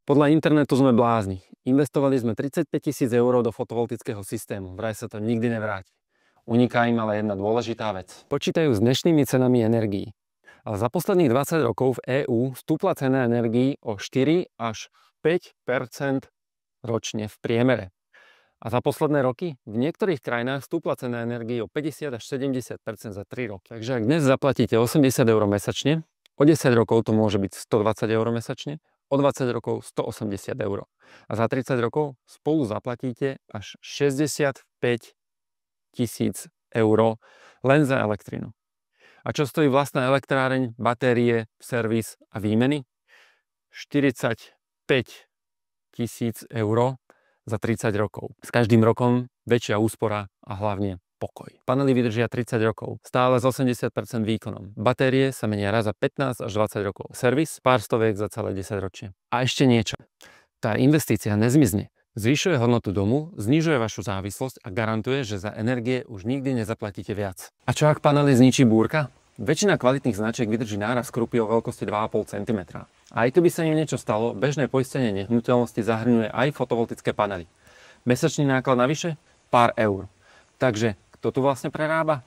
Podľa internetu sme blázni. Investovali sme 35 000 eur do fotovoltického systému. Vraj sa to nikdy nevráti. Uniká im ale jedna dôležitá vec. Počítajú s dnešnými cenami energií. Ale za posledných 20 rokov v EÚ stúpla cena energií o 4 až 5 % ročne v priemere. A za posledné roky v niektorých krajinách stúpla cena energií o 50 až 70 % za 3 roky. Takže ak dnes zaplatíte 80 eur mesačne, o 10 rokov to môže byť 120 eur mesačne, o 20 rokov 180 eur. A za 30 rokov spolu zaplatíte až 65 000 eur len za elektrinu. A čo stojí vlastná elektráreň, batérie, servis a výmeny? 45 000 eur za 30 rokov. S každým rokom väčšia úspora a hlavne pokoj. Panely vydržia 30 rokov, stále s 80% výkonom. Batérie sa menia raz za 15 až 20 rokov. Servis pár stoviek za celé 10 ročie. A ešte niečo. Tá investícia nezmizne. Zvyšuje hodnotu domu, znižuje vašu závislosť a garantuje, že za energie už nikdy nezaplatíte viac. A čo ak panely zničí búrka? Väčšina kvalitných značiek vydrží náraz krupy o veľkosti 2,5 cm. A aj keby sa im niečo stalo, bežné poistenie nehnuteľnosti zahrňuje aj fotovoltické panely. Mesačný náklad navyše? Pár eur. Takže kto tu vlastne prerába?